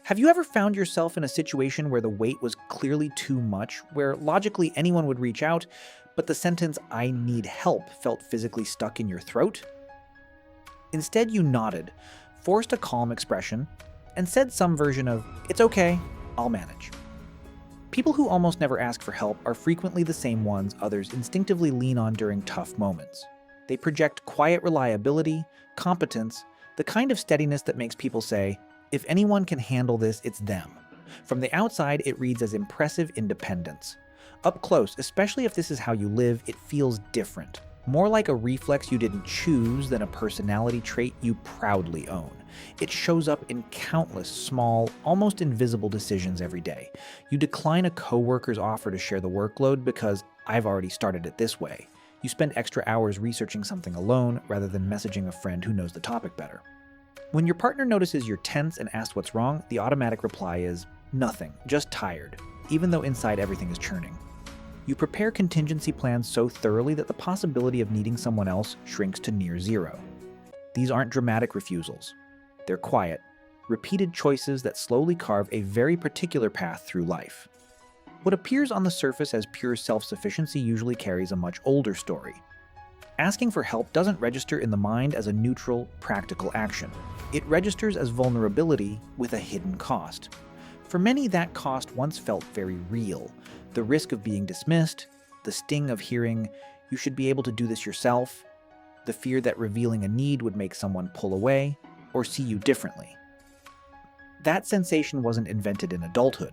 Have you ever found yourself in a situation where the weight was clearly too much, where logically anyone would reach out, but the sentence, "I need help," felt physically stuck in your throat? Instead, you nodded, forced a calm expression, and said some version of, "It's okay, I'll manage." People who almost never ask for help are frequently the same ones others instinctively lean on during tough moments. They project quiet reliability, competence, the kind of steadiness that makes people say, "If anyone can handle this, it's them." From the outside, it reads as impressive independence. Up close, especially if this is how you live, it feels different. More like a reflex you didn't choose than a personality trait you proudly own. It shows up in countless small, almost invisible decisions every day. You decline a coworker's offer to share the workload because "I've already started it this way." You spend extra hours researching something alone rather than messaging a friend who knows the topic better. When your partner notices you're tense and asks what's wrong, the automatic reply is, "Nothing, just tired," even though inside everything is churning. You prepare contingency plans so thoroughly that the possibility of needing someone else shrinks to near zero. These aren't dramatic refusals. They're quiet, repeated choices that slowly carve a very particular path through life. What appears on the surface as pure self-sufficiency usually carries a much older story. Asking for help doesn't register in the mind as a neutral, practical action. It registers as vulnerability with a hidden cost. For many, that cost once felt very real. The risk of being dismissed, the sting of hearing, "You should be able to do this yourself," the fear that revealing a need would make someone pull away or see you differently. That sensation wasn't invented in adulthood.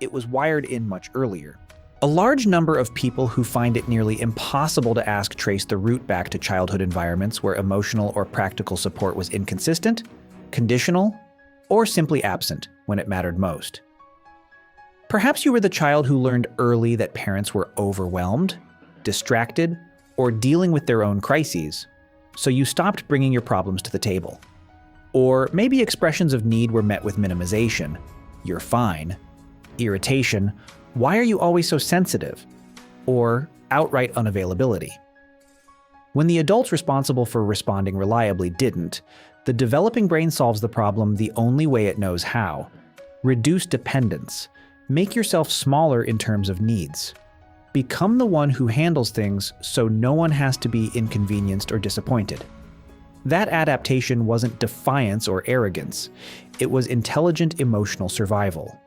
It was wired in much earlier. A large number of people who find it nearly impossible to ask trace the root back to childhood environments where emotional or practical support was inconsistent, conditional, or simply absent when it mattered most. Perhaps you were the child who learned early that parents were overwhelmed, distracted, or dealing with their own crises, so you stopped bringing your problems to the table. Or maybe expressions of need were met with minimization. "You're fine," irritation, "Why are you always so sensitive?" or outright unavailability. When the adults responsible for responding reliably didn't, the developing brain solves the problem the only way it knows how. Reduce dependence. Make yourself smaller in terms of needs. Become the one who handles things so no one has to be inconvenienced or disappointed. That adaptation wasn't defiance or arrogance. It was intelligent emotional survival.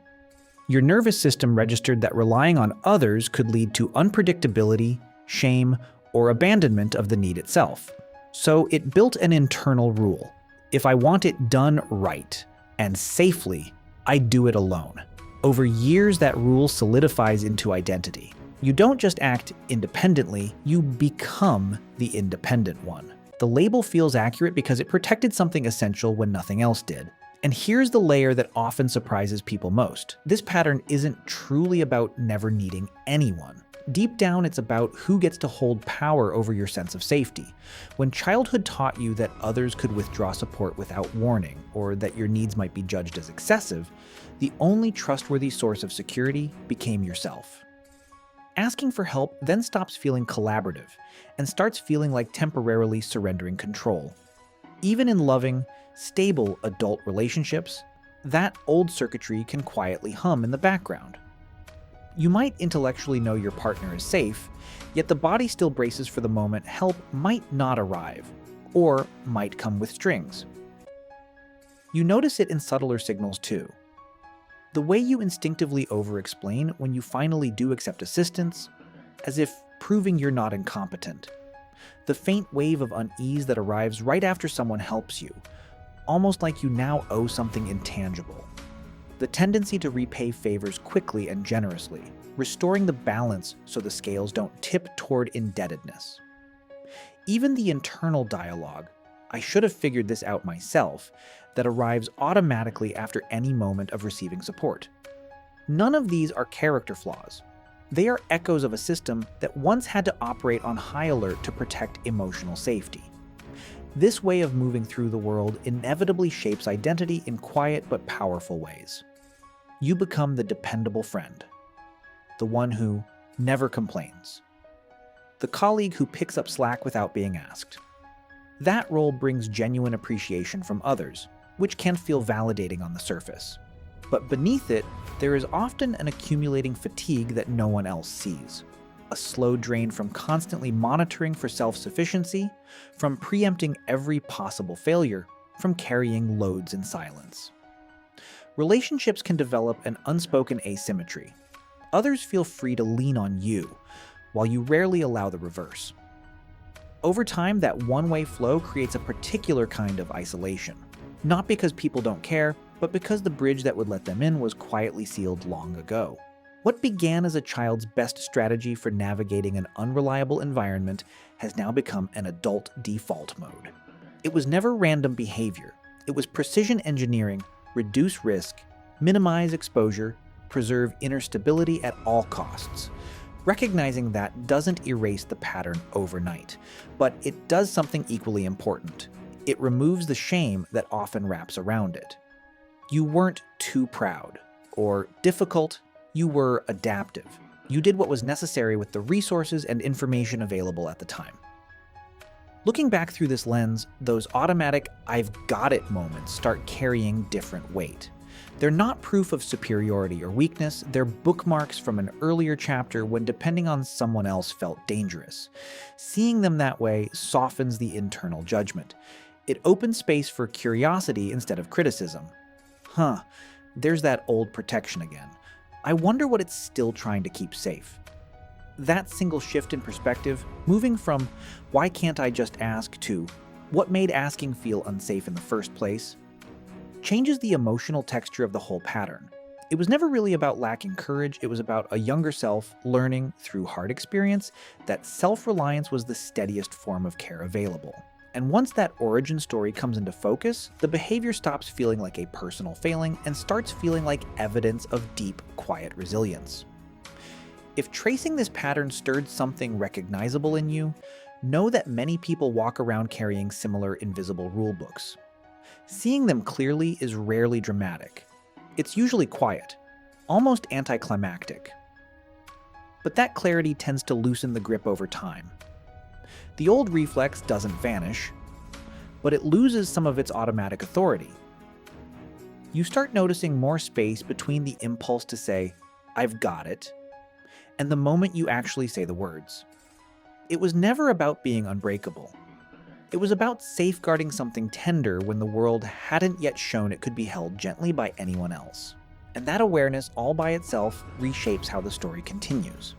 Your nervous system registered that relying on others could lead to unpredictability, shame, or abandonment of the need itself. So it built an internal rule. If I want it done right and safely, I do it alone. Over years, that rule solidifies into identity. You don't just act independently, you become the independent one. The label feels accurate because it protected something essential when nothing else did. And here's the layer that often surprises people most. This pattern isn't truly about never needing anyone. Deep down, it's about who gets to hold power over your sense of safety. When childhood taught you that others could withdraw support without warning, or that your needs might be judged as excessive, the only trustworthy source of security became yourself. Asking for help then stops feeling collaborative and starts feeling like temporarily surrendering control. Even in loving, stable adult relationships, that old circuitry can quietly hum in the background. You might intellectually know your partner is safe, yet the body still braces for the moment help might not arrive, or might come with strings. You notice it in subtler signals too. The way you instinctively over-explain when you finally do accept assistance, as if proving you're not incompetent. The faint wave of unease that arrives right after someone helps you, almost like you now owe something intangible. The tendency to repay favors quickly and generously, restoring the balance so the scales don't tip toward indebtedness. Even the internal dialogue, "I should have figured this out myself," that arrives automatically after any moment of receiving support. None of these are character flaws. They are echoes of a system that once had to operate on high alert to protect emotional safety. This way of moving through the world inevitably shapes identity in quiet but powerful ways. You become the dependable friend, the one who never complains, the colleague who picks up slack without being asked. That role brings genuine appreciation from others, which can feel validating on the surface. But beneath it, there is often an accumulating fatigue that no one else sees. A slow drain from constantly monitoring for self-sufficiency, from preempting every possible failure, from carrying loads in silence. Relationships can develop an unspoken asymmetry. Others feel free to lean on you, while you rarely allow the reverse. Over time, that one-way flow creates a particular kind of isolation. Not because people don't care, but because the bridge that would let them in was quietly sealed long ago. What began as a child's best strategy for navigating an unreliable environment has now become an adult default mode. It was never random behavior. It was precision engineering, reduce risk, minimize exposure, preserve inner stability at all costs. Recognizing that doesn't erase the pattern overnight, but it does something equally important. It removes the shame that often wraps around it. You weren't too proud or difficult, you were adaptive. You did what was necessary with the resources and information available at the time. Looking back through this lens, those automatic "I've got it" moments start carrying different weight. They're not proof of superiority or weakness, they're bookmarks from an earlier chapter when depending on someone else felt dangerous. Seeing them that way softens the internal judgment. It opens space for curiosity instead of criticism. There's that old protection again. I wonder what it's still trying to keep safe. That single shift in perspective, moving from "why can't I just ask" to "what made asking feel unsafe in the first place," changes the emotional texture of the whole pattern. It was never really about lacking courage, it was about a younger self learning through hard experience that self-reliance was the steadiest form of care available. And once that origin story comes into focus, the behavior stops feeling like a personal failing and starts feeling like evidence of deep, quiet resilience. If tracing this pattern stirred something recognizable in you, know that many people walk around carrying similar invisible rulebooks. Seeing them clearly is rarely dramatic. It's usually quiet, almost anticlimactic. But that clarity tends to loosen the grip over time. The old reflex doesn't vanish, but it loses some of its automatic authority. You start noticing more space between the impulse to say, "I've got it," and the moment you actually say the words. It was never about being unbreakable. It was about safeguarding something tender when the world hadn't yet shown it could be held gently by anyone else. And that awareness all by itself reshapes how the story continues.